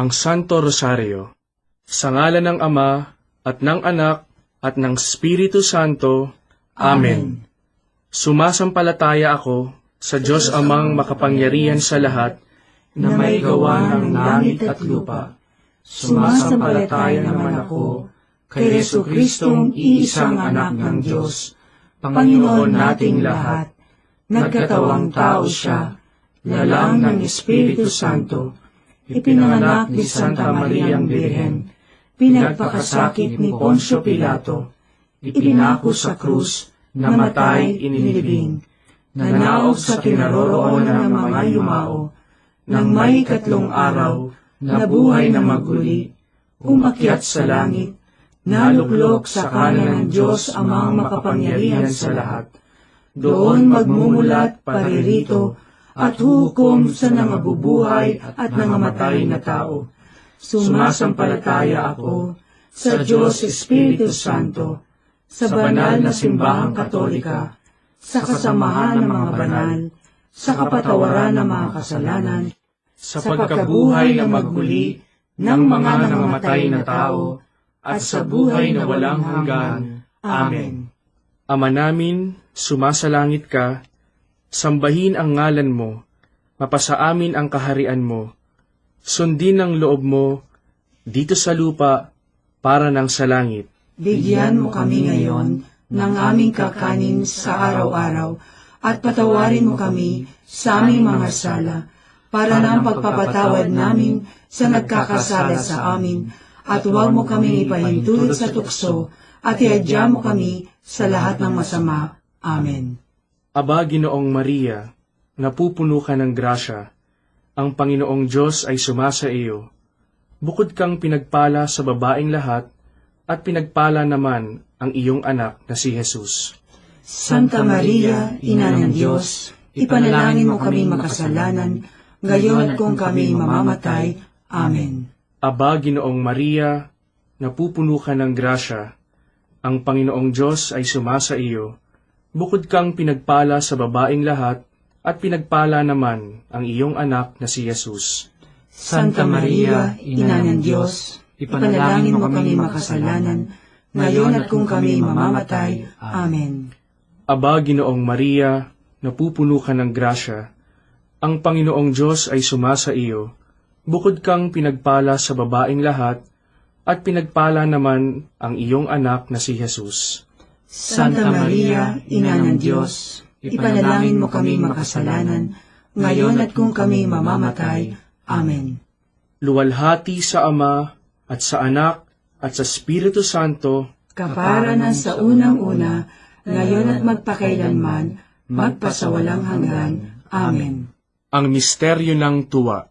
ang Santo Rosario. Sa ngalan ng Ama, at ng Anak, at ng Espiritu Santo. Amen. Sumasampalataya ako sa Diyos Amang makapangyarihan sa lahat, na may gawa ng langit at lupa. Sumasampalataya naman ako kay Jesucristong iisang anak ng Diyos, Panginoon nating lahat. Nagkatawang tao siya, lalang ng Espiritu Santo, ipinanganak ni Santa Mariang Birhen, pinagpakasakit ni Poncio Pilato, ipinako sa krus, namatay, inilibing, nanaog sa kinaroroonan ng mga yumao, nang may 3 araw, nabuhay na maguli, umakyat sa langit, naluklok sa kanan ng Diyos Amang makapangyarihan sa lahat. Doon magmumulat paririto at hukom sa nangabubuhay at nangamatay na tao. Sumasampalataya ako sa Diyos Espiritu Santo, sa banal na simbahang katolika, sa kasamahan ng mga banal, sa kapatawaran ng mga kasalanan, sa pagkabuhay na magmuli ng mga nangamatay na tao, at sa buhay na walang hanggan. Amen. Ama namin, sumasalangit ka, sambahin ang ngalan mo, mapasa amin ang kaharian mo, sundin ang loob mo, dito sa lupa, para ng sa langit. Bigyan mo kami ngayon ng aming kakanin sa araw-araw, at patawarin mo kami sa aming mga sala, para ng pagpapatawad namin sa nagkakasala sa amin, at huwag mo kaming ipahintulot sa tukso, at iadya mo kami sa lahat ng masama. Amen. Aba, Ginoong Maria, napupuno ka ng grasya, ang Panginoong Diyos ay sumasa iyo. Bukod kang pinagpala sa babaeng lahat, at pinagpala naman ang iyong anak na si Jesus. Santa Maria, Ina ng Diyos, ipanalangin mo kaming makasalanan, ngayon at kung kami mamamatay. Amen. Aba, Ginoong Maria, napupuno ka ng grasya, ang Panginoong Diyos ay sumasa iyo. Bukod kang pinagpala sa babaeng lahat, at pinagpala naman ang iyong anak na si Jesus. Santa Maria, Ina ng Diyos, ipanalangin mo kami makasalanan, ngayon at kung kami mamamatay. Amen. Aba, Ginoong Maria, napupuno ka ng grasya, ang Panginoong Diyos ay sumasa iyo. Bukod kang pinagpala sa babaeng lahat, at pinagpala naman ang iyong anak na si Jesus. Santa Maria, Ina ng Diyos, ipanalangin mo kami makasalanan, ngayon at kung kami mamamatay. Amen. Luwalhati sa Ama, at sa Anak, at sa Espiritu Santo, kapara na sa unang-una, ngayon at magpakailanman, magpasawalang hanggan. Amen. Ang misteryo ng tuwa.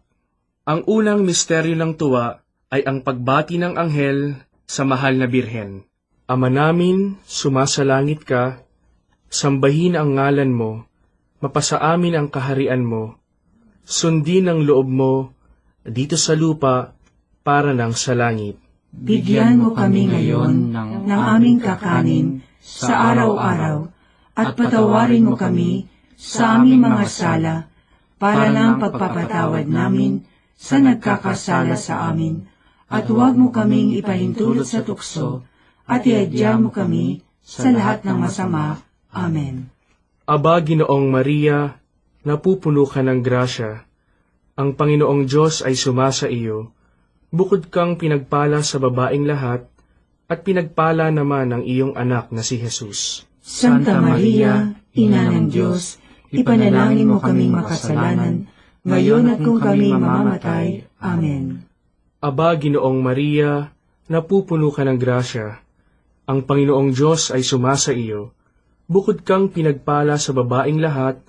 Ang unang misteryo ng tuwa ay ang pagbati ng anghel sa mahal na Birhen. Ama namin, sumasalangit ka, sambahin ang ngalan mo, mapasa amin ang kaharian mo, sundin ang loob mo, dito sa lupa, para ng sa langit. Bigyan mo kami ngayon ng aming kakanin sa araw-araw, at patawarin mo kami sa aming mga sala, para ng pagpapatawad namin sa nagkakasala sa amin, at huwag mo kaming ipahintulot sa tukso, at iadya mo kami sa lahat ng masama. Amen. Aba, Ginoong Maria, napupuno ka ng grasya, ang Panginoong Diyos ay sumasa iyo. Bukod kang pinagpala sa babaeng lahat, at pinagpala naman ang iyong anak na si Jesus. Santa Maria, Ina ng Diyos, ipanalangin mo kaming makasalanan, ngayon at kung kami mamamatay. Amen. Aba, Ginoong Maria, napupuno ka ng grasya, ang Panginoong Diyos ay sumasa iyo. Bukod kang pinagpala sa babaeng lahat,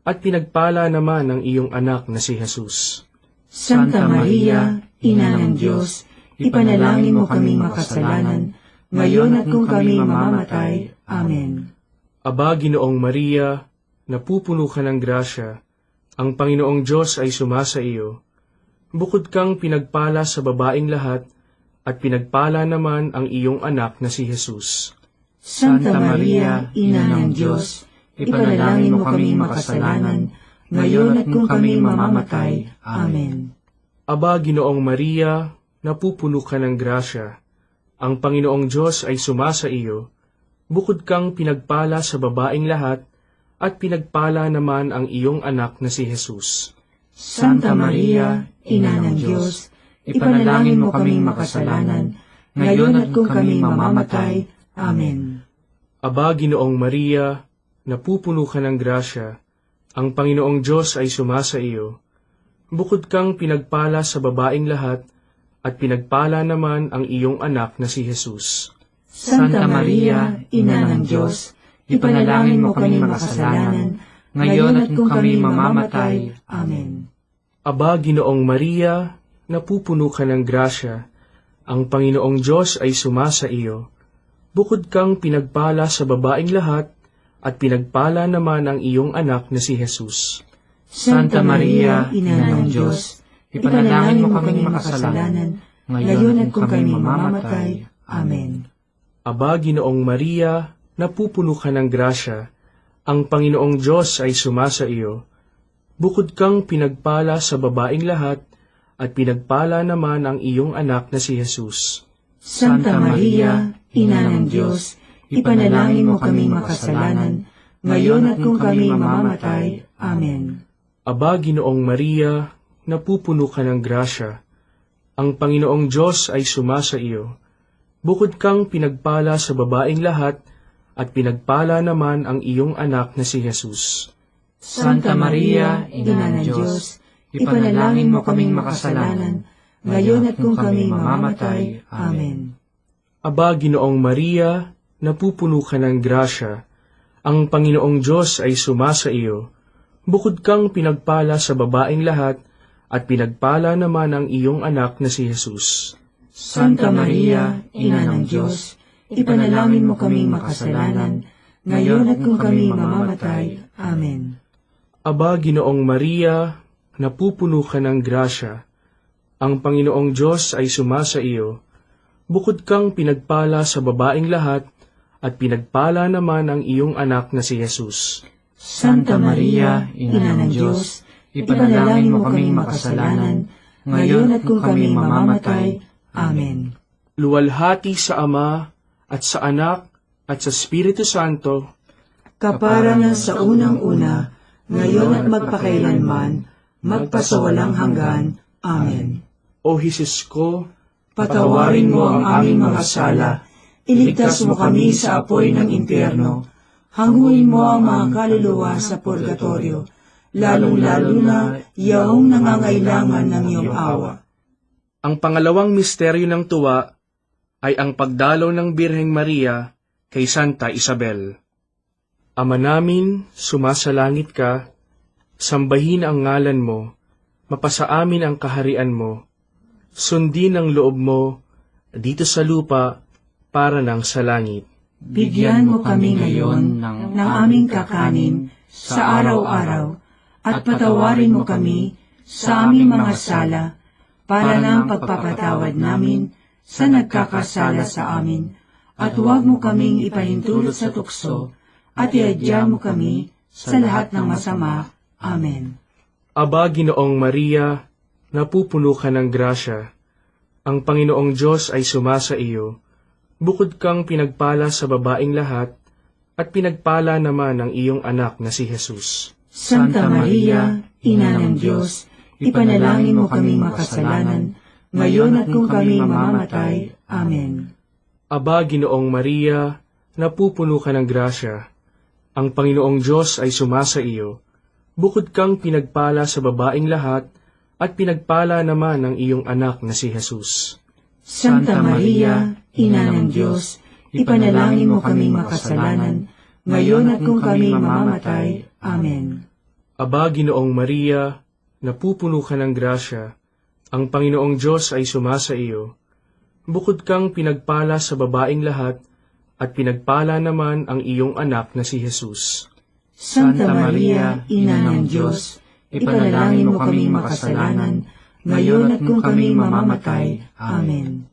at pinagpala naman ang iyong anak na si Jesus. Santa Maria, Ina ng Diyos, ipanalangin mo kaming makasalanan, ngayon at kung kami mamamatay. Amen. Aba, Ginoong Maria, napupuno ka ng grasya, ang Panginoong Diyos ay sumasa iyo. Bukod kang pinagpala sa babaeng lahat, at pinagpala naman ang iyong anak na si Jesus. Santa Maria, Ina ng Diyos, ipanalangin mo kaming makasalanan, ngayon at kung kami mamamatay. Amen. Aba, Ginoong Maria, napupuno ka ng grasya. Ang Panginoong Diyos ay sumasa iyo. Bukod kang pinagpala sa babaeng lahat, at pinagpala naman ang iyong anak na si Jesus. Santa Maria, Ina ng Diyos, ipanalangin mo kaming makasalanan, ngayon at kung kami mamamatay. Amen. Aba, Ginoong Maria, napupuno ka ng grasya. Ang Panginoong Diyos ay sumasa iyo. Bukod kang pinagpala sa babaeng lahat, at pinagpala naman ang iyong anak na si Jesus. Santa Maria, Ina ng Diyos, ipanalangin mo kaming makasalanan, ngayon at kung kami mamamatay. Amen. Aba, Ginoong Maria, napupuno ka ng grasya. Ang Panginoong Diyos ay sumasa iyo. Bukod kang pinagpala sa babaeng lahat, at pinagpala naman ang iyong anak na si Jesus. Santa Maria, Ina ng Diyos, ipanalangin mo kaming makasalanan, ngayon at kung kami mamamatay. Amen. Aba, Ginoong Maria, napupuno ka ng grasya. Ang Panginoong Diyos ay sumasa iyo. Bukod kang pinagpala sa babaeng lahat, at pinagpala naman ang iyong anak na si Jesus. Santa Maria, Ina ng Diyos, ipanalangin mo kaming makasalanan, ngayon at kung kami mamamatay. Amen. Aba, Ginoong Maria, napupuno ka ng grasya. Ang Panginoong Diyos ay sumasa iyo. Bukod kang pinagpala sa babaeng lahat, at pinagpala naman ang iyong anak na si Jesus. Santa Maria, Ina ng Diyos, ipanalangin mo kaming makasalanan, ngayon at kung kami mamamatay. Amen. Aba, Ginoong Maria, napupuno ka ng grasya. Ang Panginoong Diyos ay sumasa iyo. Bukod kang pinagpala sa babaeng lahat, at pinagpala naman ang iyong anak na si Jesus. Santa Maria, Ina ng Diyos, ipanalangin mo kaming makasalanan, ngayon at kung kami mamamatay. Amen. Aba, Ginoong Maria, napupuno ka ng grasya. Ang Panginoong Diyos ay sumasa iyo. Bukod kang pinagpala sa babaeng lahat, at pinagpala naman ang iyong anak na si Jesus. Santa Maria, Ina ng Diyos, ipanalangin mo kaming makasalanan, ngayon at kung kami mamamatay. Amen. Luwalhati sa Ama, at sa Anak, at sa Espiritu Santo, kapara na sa unang-una, ngayon at magpakailanman, magpasawalang hanggan. Amen. O Jesus ko, Patawarin mo ang aming mga sala, iligtas mo kami sa apoy ng impyerno, hanguin mo ang mga kaluluwa sa purgatorio, lalong-lalo na yaong nangangailangan ng iyong awa. ang pangalawang misteryo ng tuwa ay ang pagdalaw ng Birheng Maria kay Santa Isabel. Ama namin, sumasalangit ka, sambahin ang ngalan mo, mapasa amin ang kaharian mo, sundin ang loob mo dito sa lupa para nang sa langit. Bigyan mo kami ngayon ng aming kakanin sa araw-araw at patawarin mo kami sa aming mga sala para ng pagpapatawad namin sa nagkakasala sa amin at huwag mo kaming ipahintulot sa tukso at iadya mo kami sa lahat ng masama. Amen. Aba, Ginoong Maria, napupuno ka ng grasya. Ang Panginoong Diyos ay sumasa iyo. Bukod kang pinagpala sa babaeng lahat, at pinagpala naman ang iyong anak na si Jesus. Santa Maria, Ina ng Diyos, ipanalangin mo kaming makasalanan, ngayon at kung kami mamamatay. Amen. Aba, Ginoong Maria, napupuno ka ng grasya. Ang Panginoong Diyos ay sumasa iyo. Bukod kang pinagpala sa babaeng lahat, at pinagpala naman ang iyong anak na si Jesus. Santa Maria, Ina ng Diyos, ipanalangin mo kaming makasalanan, ngayon at kung kami mamamatay. Amen. Aba, Ginoong Maria, napupuno ka ng grasya. Ang Panginoong Diyos ay sumasa iyo. Bukod kang pinagpala sa babaeng lahat, at pinagpala naman ang iyong anak na si Jesus. Santa Maria, Ina ng Diyos, ipanalangin mo kaming makasalanan, ngayon at kung kami mamamatay. Amen.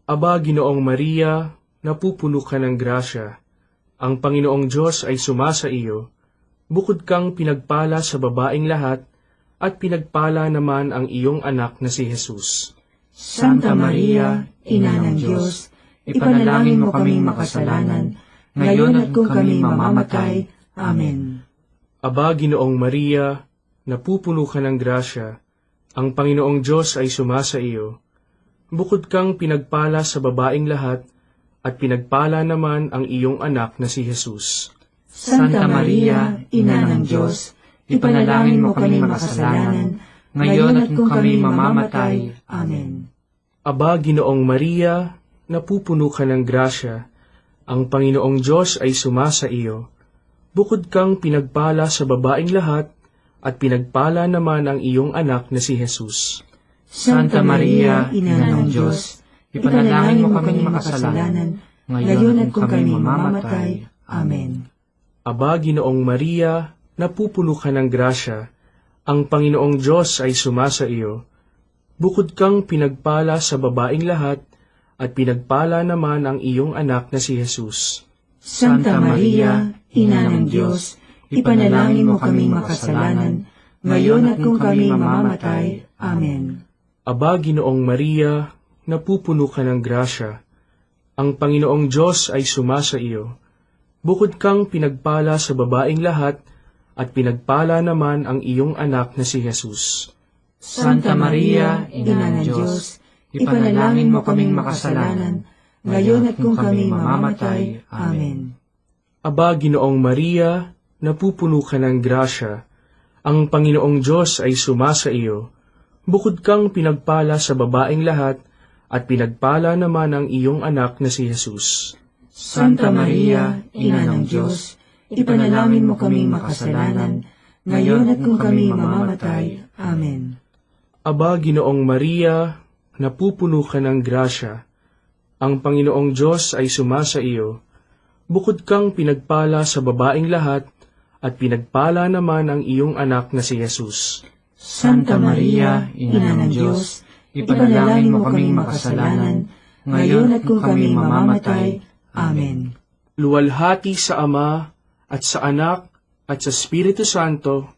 Aba, Ginoong Maria, napupuno ka ng grasya. Ang Panginoong Diyos ay sumasa iyo. Bukod kang pinagpala sa babaeng lahat, at pinagpala naman ang iyong anak na si Jesus. Santa Maria, Ina ng Diyos, ipanalangin mo kaming makasalanan, ngayon at kung kami mamamatay. Amen. Aba, Ginoong Maria, napupuno ka ng grasya, ang Panginoong Diyos ay sumasa iyo. Bukod kang pinagpala sa babaing lahat, at pinagpala naman ang iyong anak na si Jesus. Santa Maria, Ina ng Diyos, ipanalangin mo kaming makasalanan, ngayon at kung kami mamamatay. Amen. Aba, Ginoong Maria, napupuno ka ng grasya, ang Panginoong Diyos ay sumasa iyo. Bukod kang pinagpala sa babaing lahat, at pinagpala naman ang iyong anak na si Jesus. Santa Maria, Ina ng Diyos, ipanalangin mo kaming makasalanan, ngayon at kung kami mamamatay. Amen. Aba, Ginoong Maria, napupuno ka ng grasya, ang Panginoong Diyos ay sumasa iyo. Bukod kang pinagpala sa babaing lahat, at pinagpala naman ang iyong anak na si Jesus. Santa Maria, Ina ng Diyos, ipanalangin mo kaming makasalanan, ngayon at kung kami mamamatay. Amen. Aba, Ginoong Maria, napupuno ka ng grasya, ang Panginoong Diyos ay sumasa iyo. Bukod kang pinagpala sa babaing lahat, at pinagpala naman ang iyong anak na si Jesus. Santa Maria, Ina ng Diyos, ipanalangin mo kaming makasalanan, ngayon at kung kami mamamatay. Amen. Aba, Ginoong Maria, napupuno ka ng grasya, ang Panginoong Diyos ay sumasa iyo. Bukod kang pinagpala sa babaing lahat, at pinagpala naman ang iyong anak na si Jesus. Santa Maria, Ina ng Diyos, ipanalangin mo kaming makasalanan, ngayon at kung kami mamamatay. Amen. Aba, Ginoong Maria, napupuno ka ng grasya, ang Panginoong Diyos ay sumasa iyo. Bukod kang pinagpala sa babaing lahat, at pinagpala naman ang iyong anak na si Jesus. Santa Maria, Ina ng Diyos, ipanalangin mo kaming makasalanan, ngayon at kung kami mamamatay. Amen. Luwalhati sa Ama, at sa Anak, at sa Espiritu Santo,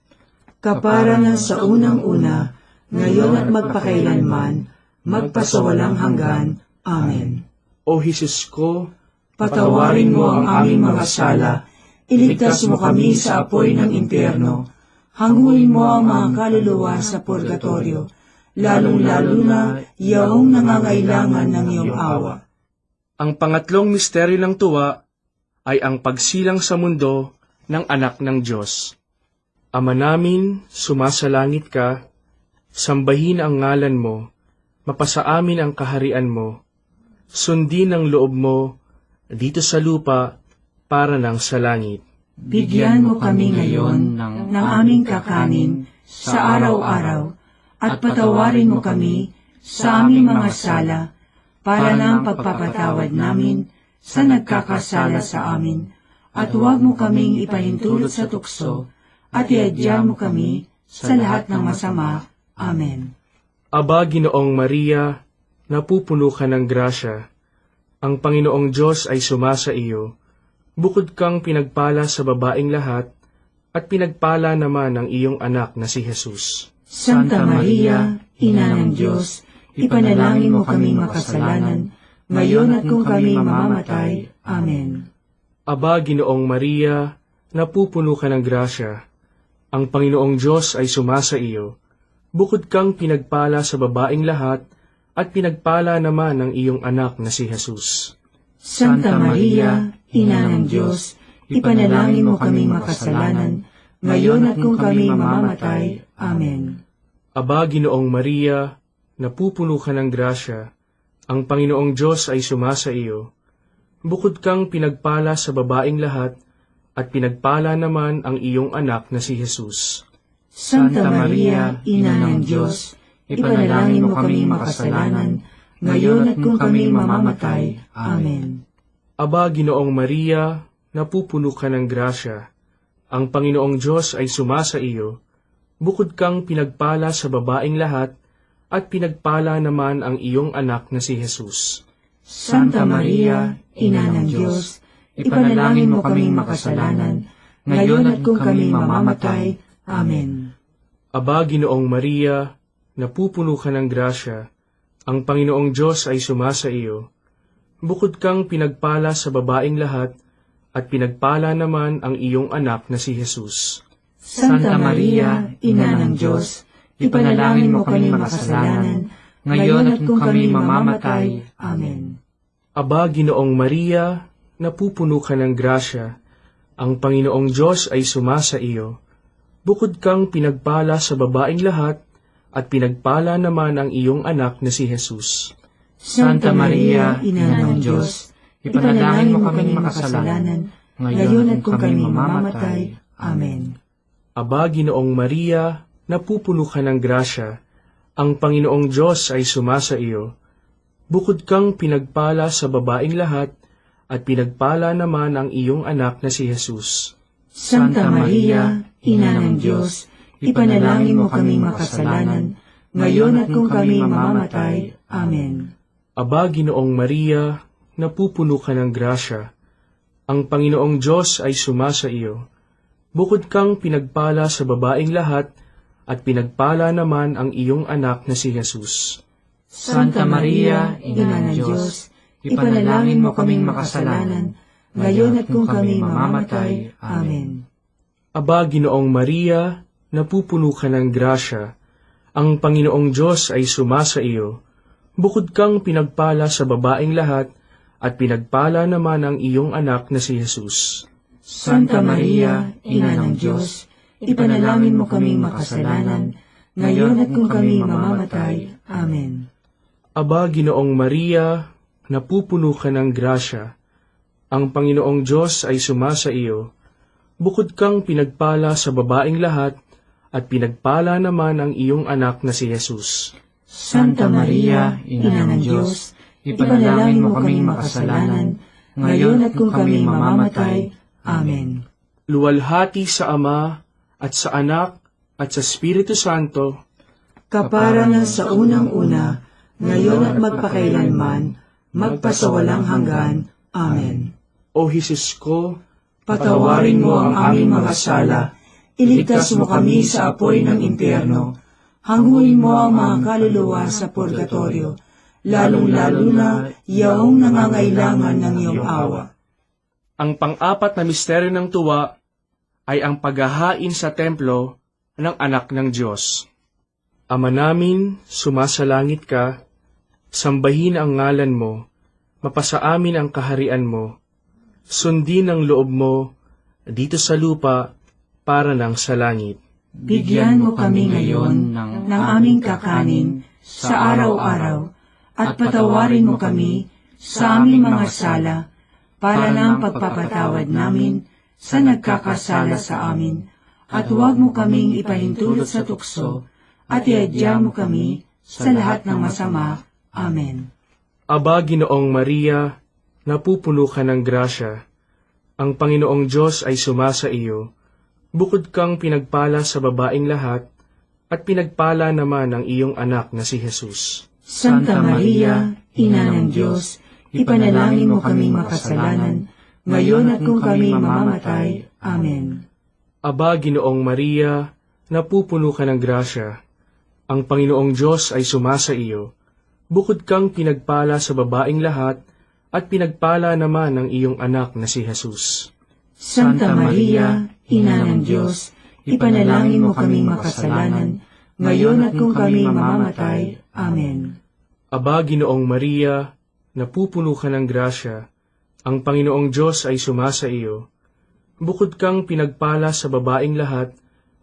Kaparangan sa unang-una, ngayon at magpakailanman, magpasawalang hanggan. Amen. O Jesus ko, Patawarin mo ang aming mga sala, iligtas mo kami sa apoy ng impyerno, hanguin mo ang mga kaluluwa sa purgatorio, lalong-lalo na yaong nangangailangan ng iyong awa. ang pangatlong misteryo ng tuwa ay ang pagsilang sa mundo ng anak ng Diyos. Ama namin, sumasalangit ka, sambahin ang ngalan mo, mapasa amin ang kaharian mo, sundin ang loob mo, dito sa lupa, para nang sa langit. Bigyan mo kami ngayon ng aming kakanin sa araw-araw, at patawarin mo kami sa aming mga sala, para ng pagpapatawad namin sa nagkakasala sa amin, at huwag mo kaming ipahintulot sa tukso, at iadya mo kami sa lahat ng masama. Amen. Aba, Ginoong Maria, napupuno ka ng grasya, ang Panginoong Diyos ay sumasa iyo. Bukod kang pinagpala sa babaing lahat, at pinagpala naman ang iyong anak na si Jesus. Santa Maria, Ina ng Diyos, ipanalangin mo kaming makasalanan, ngayon at kung kami mamamatay. Amen. Aba, Ginoong Maria, napupuno ka ng grasya, ang Panginoong Diyos ay sumasa iyo. Bukod kang pinagpala sa babaing lahat, at pinagpala naman ang iyong anak na si Jesus. Santa Maria, Ina ng Diyos, ipanalangin mo kaming makasalanan, ngayon at kung kami mamamatay. Amen. Aba, Ginoong Maria, napupuno ka ng grasya, ang Panginoong Diyos ay sumasa iyo. Bukod kang pinagpala sa babaing lahat, at pinagpala naman ang iyong anak na si Jesus. Santa Maria, Ina ng Diyos, ipanalangin mo kaming makasalanan, ngayon at kung kami mamamatay. Amen. Aba, Ginoong Maria, napupuno ka ng grasya, ang Panginoong Diyos ay sumasa iyo. Bukod kang pinagpala sa babaing lahat, at pinagpala naman ang iyong anak na si Jesus. Santa Maria, Ina ng Diyos, ipanalangin mo kaming makasalanan, ngayon at kung kami mamamatay. Amen. Aba, Ginoong Maria, napupuno ka ng grasya, ang Panginoong Diyos ay sumasa iyo. Bukod kang pinagpala sa babaeng lahat, at pinagpala naman ang iyong anak na si Jesus. Santa Maria, Ina ng Diyos, ipanalangin mo kami makasalanan, ngayon at kung kami mamamatay. Amen. Aba, Ginoong Maria, napupuno ka ng grasya, ang Panginoong Diyos ay sumasa iyo. Bukod kang pinagpala sa babaeng lahat, at pinagpala naman ang iyong anak na si Jesus. Santa Maria, Ina ng Diyos, ipanalangin mo kami makasalanan, ngayon at kung kami mamamatay. Amen. Aba, Ginoong Maria, napupuno ka ng grasya, ang Panginoong Diyos ay sumasa iyo. Bukod kang pinagpala sa babaeng lahat, at pinagpala naman ang iyong anak na si Jesus. Santa Maria, Ina ng Diyos, ipanalangin mo kami makasalanan, ngayon at kung kami mamamatay. Amen. Aba, Ginoong Maria, napupuno ka ng grasya, ang Panginoong Diyos ay sumasa iyo. Bukod kang pinagpala sa babaeng lahat, at pinagpala naman ang iyong anak na si Jesus. Santa Maria, Ina ng Diyos, ipanalangin mo kaming makasalanan, ngayon at kung kami mamamatay. Amen. Aba, Ginoong Maria, napupuno ka ng grasya, ang Panginoong Diyos ay sumasa iyo. Bukod kang pinagpala sa babaeng lahat, at pinagpala naman ang iyong anak na si Jesus. Santa Maria, Ina ng Diyos, ipanalangin mo kaming makasalanan, ngayon at kung kami mamamatay. Amen. Aba, Ginoong Maria, napupuno ka ng grasya, ang Panginoong Diyos ay sumasa iyo. Bukod kang pinagpala sa babaeng lahat, at pinagpala naman ang iyong anak na si Jesus. Santa Maria, Ina ng Diyos, ipanalangin mo kaming makasalanan, ngayon at kung kami mamamatay. Amen. Luwalhati sa Ama, at sa Anak, at sa Espiritu Santo, Kapara na sa unang-una, ngayon at magpakailanman, magpasawalang hanggan. Amen. O Jesus ko, Patawarin mo ang aming mga sala, iligtas mo kami sa apoy ng impyerno, hanguin mo ang mga kaluluwa sa purgatorio, lalong-lalo na yaong nangangailangan ng iyong awa. ang pang-apat na misteryo ng tuwa ay ang paghahain sa templo ng anak ng Diyos. Ama namin, sumasalangit ka, sambahin ang ngalan mo, mapasa amin ang kaharian mo, sundin ang loob mo dito sa lupa para nang sa langit. Bigyan mo kami ngayon ng aming kakanin sa araw-araw at patawarin mo kami sa aming mga sala para ng pagpapatawad namin sa nagkakasala sa amin, at huwag mo kaming ipahintulot sa tukso at iadya mo kami sa lahat ng masama. Amen. Aba, Ginoong Maria, napupuno ka ng grasya. Ang Panginoong Diyos ay sumasa iyo. Bukod kang pinagpala sa babaeng lahat, at pinagpala naman ang iyong anak na si Jesus. Santa Maria, Ina ng Diyos, ipanalangin mo kaming makasalanan, ngayon at kung kami mamamatay. Amen. Aba, Ginoong Maria, napupuno ka ng grasya. Ang Panginoong Diyos ay sumasa iyo. Bukod kang pinagpala sa babaeng lahat, at pinagpala naman ang iyong anak na si Jesus. Santa Maria, Ina ng Diyos, ipanalangin mo kaming makasalanan, ngayon at kung kami mamamatay. Amen. Aba, Ginoong Maria, napupuno ka ng grasya. Ang Panginoong Diyos ay sumasa iyo. Bukod kang pinagpala sa babaeng lahat,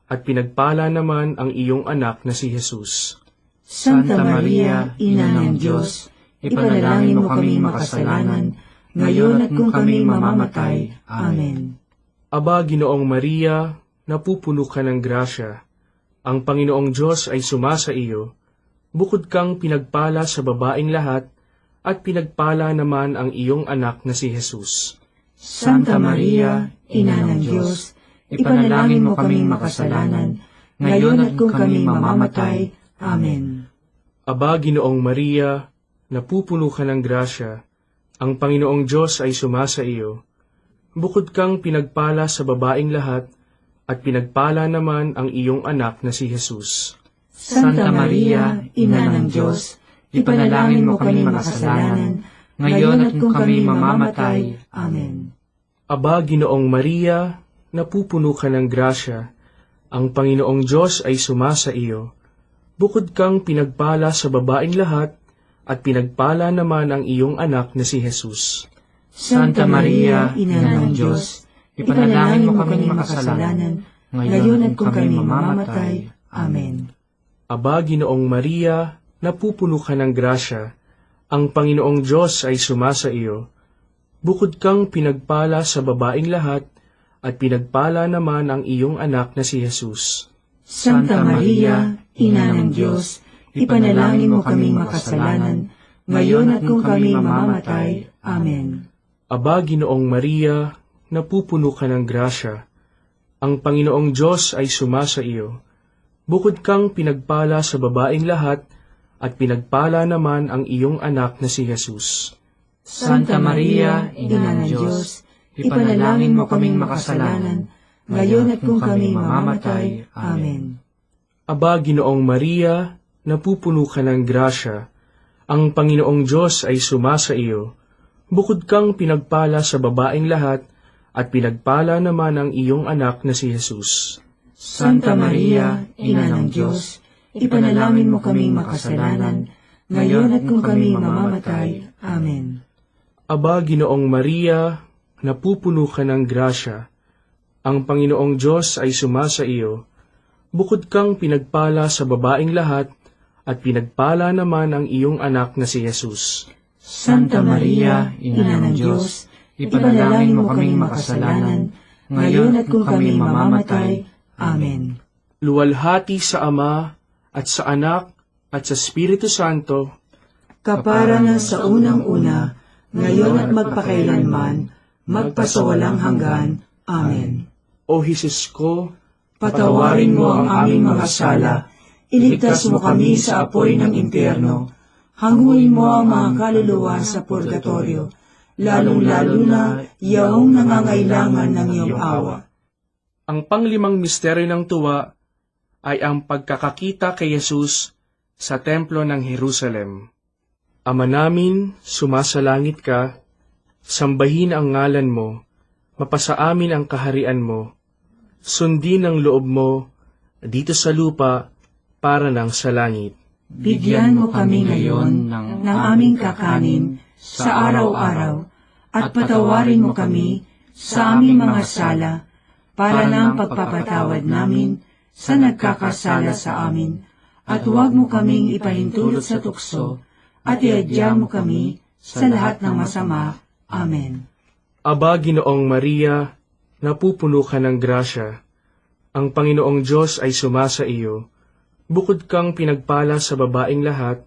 at pinagpala naman ang iyong anak na si Jesus. Santa Maria, Ina ng Diyos, ipanalangin mo kaming makasalanan, ngayon at kung kami mamamatay. Amen. Aba, Ginoong Maria, napupuno ka ng grasya. Ang Panginoong Diyos ay sumasa iyo. Bukod kang pinagpala sa babaeng lahat, at pinagpala naman ang iyong anak na si Jesus. Santa Maria, Ina ng Diyos, ipanalangin mo kaming makasalanan, ngayon at kung kami mamamatay. Amen. Aba, Ginoong Maria, napupuno ka ng grasya. Ang Panginoong Diyos ay sumasa iyo. Bukod kang pinagpala sa babaeng lahat, at pinagpala naman ang iyong anak na si Jesus. Santa Maria, Ina ng Diyos, ipanalangin mo kami makasalanan, ngayon at kung kami mamamatay. Amen. Aba, Ginoong Maria, napupuno ka ng grasya, ang Panginoong Diyos ay sumasa iyo. Bukod kang pinagpala sa babaeng lahat, at pinagpala naman ang iyong anak na si Jesus. Santa Maria, Ina ng Diyos, ipanalangin mo kami makasalanan, ngayon at kung kami mamamatay. Amen. Aba, Ginoong Maria, napupuno ka ng grasya, ang Panginoong Diyos ay sumasa iyo. Bukod kang pinagpala sa babaeng lahat, at pinagpala naman ang iyong anak na si Jesus. Santa Maria, Ina ng Diyos, ipanalangin mo kami makasalanan, ngayon at kung kami mamamatay. Amen. Aba, Ginoong Maria, napupuno ka ng grasya, ang Panginoong Diyos ay sumasa iyo. Bukod kang pinagpala sa babaeng lahat, at pinagpala naman ang iyong anak na si Jesus. Santa Maria, Ina ng Diyos, ipanalangin mo kaming makasalanan, ngayon at kung kami mamamatay. Amen. Aba, Ginoong Maria, napupuno ka ng grasya, ang Panginoong Diyos ay sumasa iyo. Bukod kang pinagpala sa babaeng lahat, at pinagpala naman ang iyong anak na si Jesus. Santa Maria, Ina ng Diyos, ipanalangin mo kaming makasalanan, ngayon at kung kami mamamatay. Amen. Aba, Ginoong Maria, napupuno ka ng grasya, ang Panginoong Diyos ay sumasa iyo. Bukod kang pinagpala sa babaeng lahat, at pinagpala naman ang iyong anak na si Jesus. Santa Maria, Ina ng Diyos, ipanalangin mo kaming makasalanan, ngayon at kung kami mamamatay. Amen. Luwalhati sa Ama, at sa Anak, at sa Espiritu Santo, kapara na sa unang-una, ngayon at magpakailanman, magpasawalang hanggan. Amen. O Jesus ko, Patawarin mo ang aming mga sala, iligtas mo kami sa apoy ng impyerno, hanguin mo ang mga kaluluwa sa purgatorio, lalong-lalo na yaong nangangailangan ng iyong awa. ang panglimang misteryo ng tuwa ay ang pagkakakita kay Jesus sa templo ng Jerusalem. Ama namin, sumasalangit ka, sambahin ang ngalan mo, mapasa amin ang kaharian mo, sundin ang loob mo dito sa lupa para ng sa langit. Bigyan mo kami ngayon ng aming kakanin sa araw-araw at patawarin mo kami sa aming mga sala para ng pagpapatawad namin sa nagkakasala sa amin, at huwag mo kaming ipahintulot sa tukso at iadya mo kami sa lahat ng masama. Amen. Aba, Ginoong Maria, napupuno ka ng grasya. Ang Panginoong Diyos ay sumasa iyo. Bukod kang pinagpala sa babaeng lahat,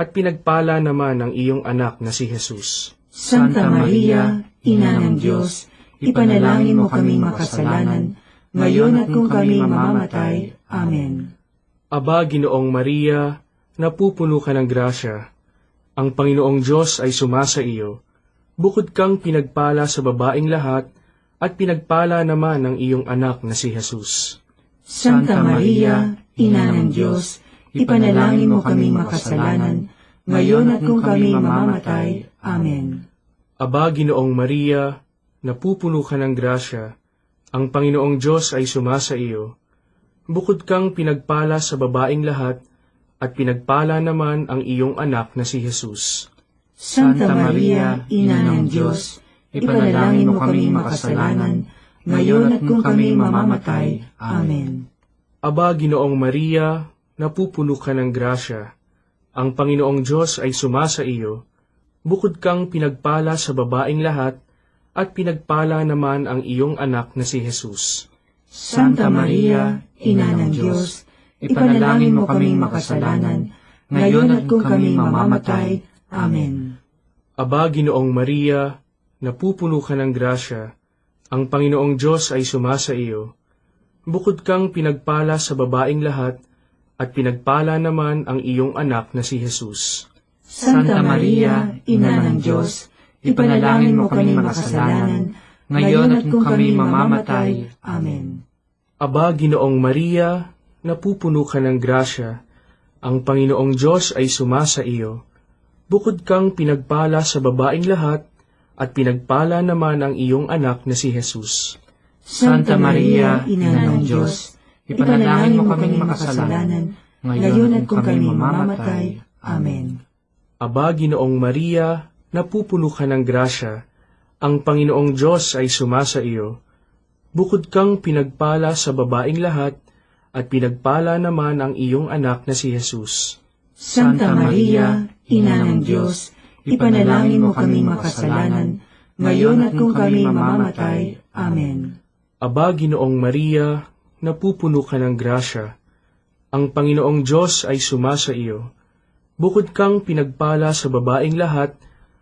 at pinagpala naman ang iyong anak na si Jesus. Santa Maria, Ina ng Diyos, ipanalangin mo kaming makasalanan, ngayon at kung kami mamamatay. Amen. Aba, Ginoong Maria, napupuno ka ng grasya. Ang Panginoong Diyos ay sumasa iyo. Bukod kang pinagpala sa babaeng lahat, at pinagpala naman ang iyong anak na si Jesus. Santa Maria, Ina ng Diyos, ipanalangin mo kaming makasalanan, ngayon at kung kami mamamatay. Amen. Aba, Ginoong Maria, napupuno ka ng grasya. Ang Panginoong Diyos ay sumasa iyo. Bukod kang pinagpala sa babaeng lahat, at pinagpala naman ang iyong anak na si Jesus. Santa Maria, Ina ng Diyos, ipanalangin mo kaming makasalanan, ngayon at kung kami mamamatay. Amen. Aba, Ginoong Maria, napupuno ka ng grasya. Ang Panginoong Diyos ay sumasa iyo. Bukod kang pinagpala sa babaeng lahat, at pinagpala naman ang iyong anak na si Jesus. Santa Maria, Ina ng Diyos, ipanalangin mo kaming makasalanan, ngayon at kung kami mamamatay. Amen. Aba, Ginoong Maria, napupuno ka ng grasya. Ang Panginoong Diyos ay sumasa iyo. Bukod kang pinagpala sa babaeng lahat, at pinagpala naman ang iyong anak na si Jesus. Santa Maria, Ina ng Diyos, ipanalangin mo kaming makasalanan, ngayon at kung kami mamamatay. Amen. Aba, Ginoong Maria, napupuno ka ng grasya, ang Panginoong Diyos ay sumasa iyo. Bukod kang pinagpala sa babaing lahat, at pinagpala naman ang iyong anak na si Jesus. Santa Maria, Ina ng Diyos, ipanalangin mo kaming makasalanan, ngayon at kung kami mamamatay. Amen. Aba, Ginoong Maria, napupuno ka ng grasya, ang Panginoong Diyos ay sumasa iyo. Bukod kang pinagpala sa babaing lahat, at pinagpala naman ang iyong anak na si Jesus. Santa Maria, Ina ng Diyos, ipanalangin mo kaming makasalanan, ngayon at kung kami mamamatay. Amen. Aba, Ginoong Maria, napupuno ka ng grasya, ang Panginoong Diyos ay sumasa iyo. Bukod kang pinagpala sa babaing lahat,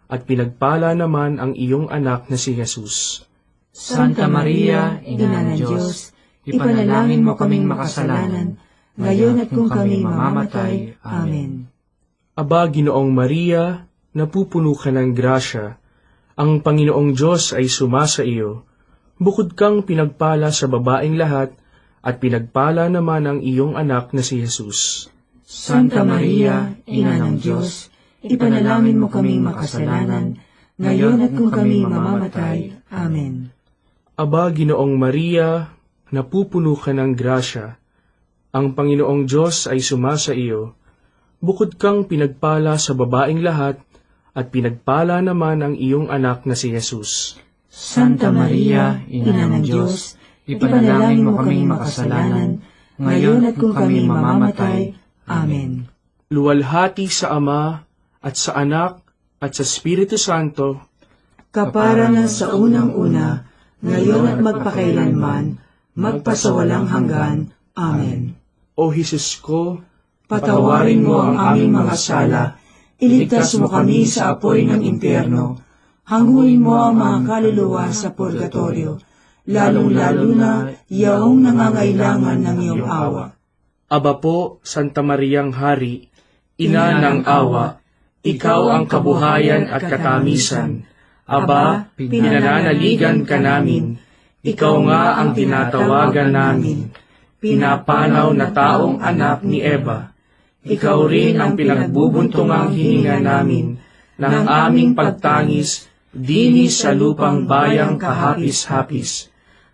at pinagpala naman ang iyong anak na si Jesus. Santa Maria, Ina ng Diyos, ipanalangin mo kaming makasalanan, ngayon at kung kami mamamatay. Amen. Aba, Ginoong Maria, napupuno ka ng grasya, ang Panginoong Diyos ay sumasa iyo. Bukod kang pinagpala sa babaing lahat, at pinagpala naman ang iyong anak na si Jesus. Santa Maria, Ina ng Diyos, ipanalangin mo kaming makasalanan, ngayon at kung kami mamamatay. Amen. Aba, Ginoong Maria, napupuno ka ng grasya, ang Panginoong Diyos ay sumasa iyo. Bukod kang pinagpala sa babaing lahat, at pinagpala naman ang iyong anak na si Jesus. Santa Maria, Ina ng Diyos, ipanalangin mo kaming makasalanan, ngayon at kung kami mamamatay. Amen. Luwalhati sa Ama, at sa Anak, at sa Espiritu Santo, kapara na sa unang-una, ngayon at magpakailanman, magpasawalang hanggan. Amen. O Jesus ko, Patawarin mo ang aming mga sala, iligtas mo kami sa apoy ng impyerno, hanguin mo ang mga kaluluwa sa purgatorio, lalong-lalo na yaong nangangailangan ng iyong awa. Aba po, Santa Mariang Hari, Ina ng awa, ikaw ang kabuhayan at katamisan. Aba, pinananaligan ka namin, ikaw nga ang tinatawagan namin, pinapanaw na taong anak ni Eva. Ikaw rin ang pinagbubuntungang hininga namin ng aming pagtangis dini sa lupang bayang kahapis-hapis.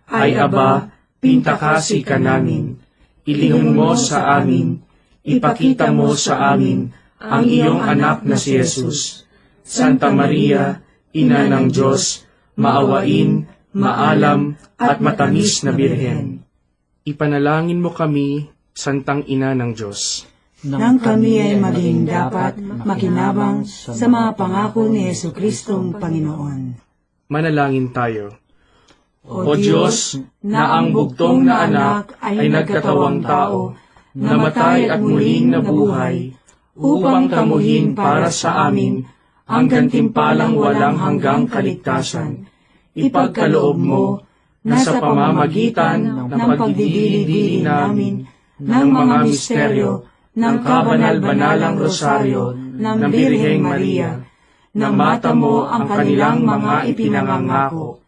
Ay aba, pintakasi ka namin, ilingon mo sa amin, ipakita mo sa amin ang iyong anak na si Jesus. Santa Maria, Ina ng Diyos, maawain, maalam, at matamis na Birhen. Ipanalangin mo kami, Santang Ina ng Diyos, Nang kami ay maging dapat makinabang sa mga pangako ni Jesucristong Panginoon. manalangin tayo. O Diyos, na ang bugtong na anak ay nagkatawang tao, namatay at muling nabuhay, upang tamuhin para sa amin ang gantimpalang walang hanggang kaligtasan. Ipagkaloob mo na sa pamamagitan ng pagdidili-dili namin ng mga misteryo ng kabanal-banalang rosaryo ng Birheng Maria, na mata mo ang kanilang mga ipinangangako,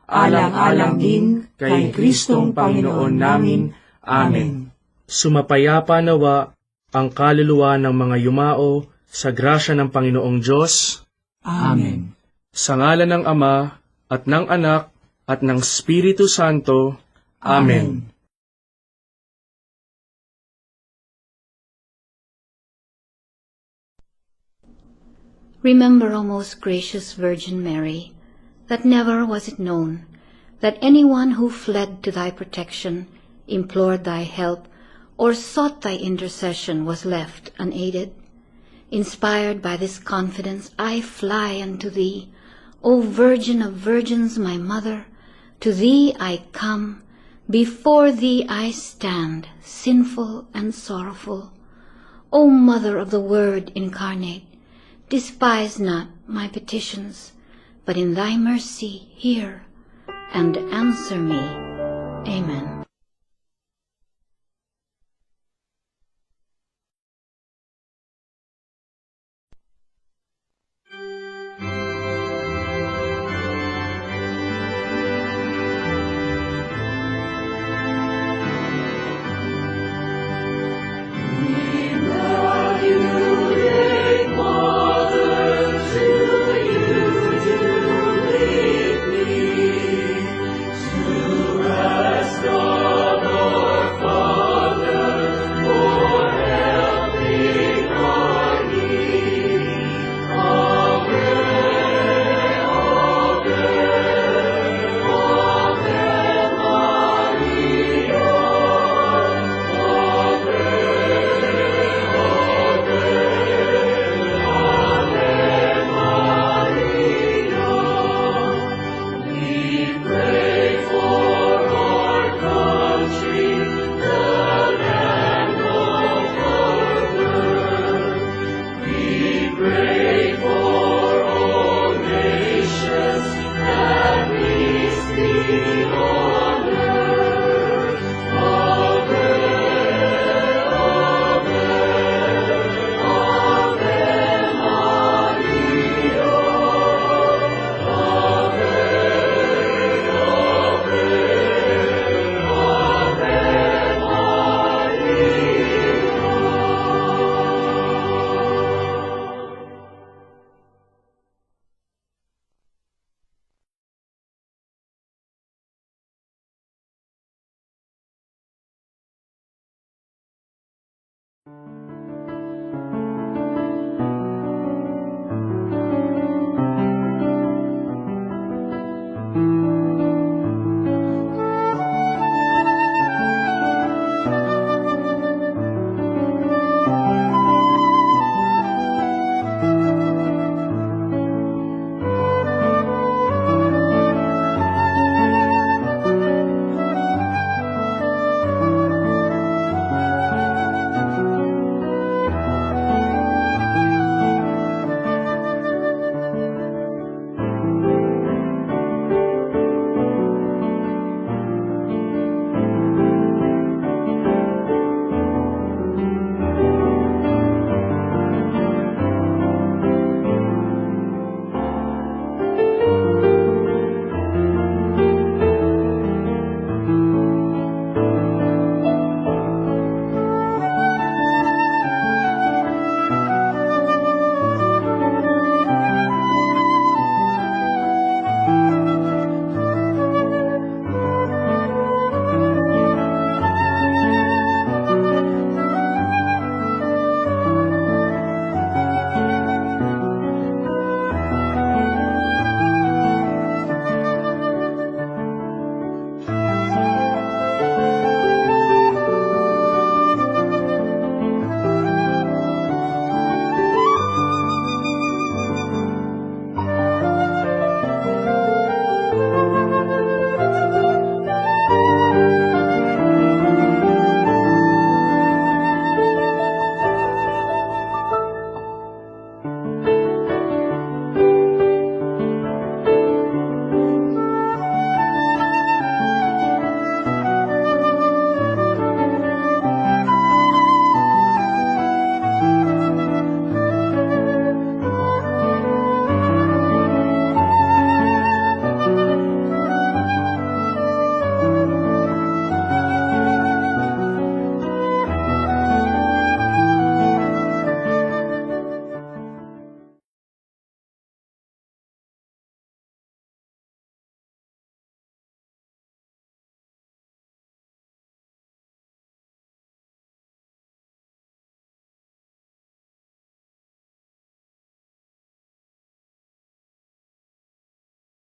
alang-alang din kay Kristong Panginoon namin. Amen. Sumapayapa nawa ang kaluluwa ng mga yumao sa grasya ng Panginoong Diyos, Amen. sa ngalan ng Ama, at ng Anak, at ng Espiritu Santo. Amen. Remember, O most gracious Virgin Mary, that never was it known that anyone who fled to thy protection, implored thy help, or sought thy intercession was left unaided. Inspired by this confidence, I fly unto thee, O Virgin of Virgins, my Mother. To thee I come, before thee I stand, sinful and sorrowful. O Mother of the Word incarnate, despise not my petitions, but in thy mercy hear and answer me. Amen.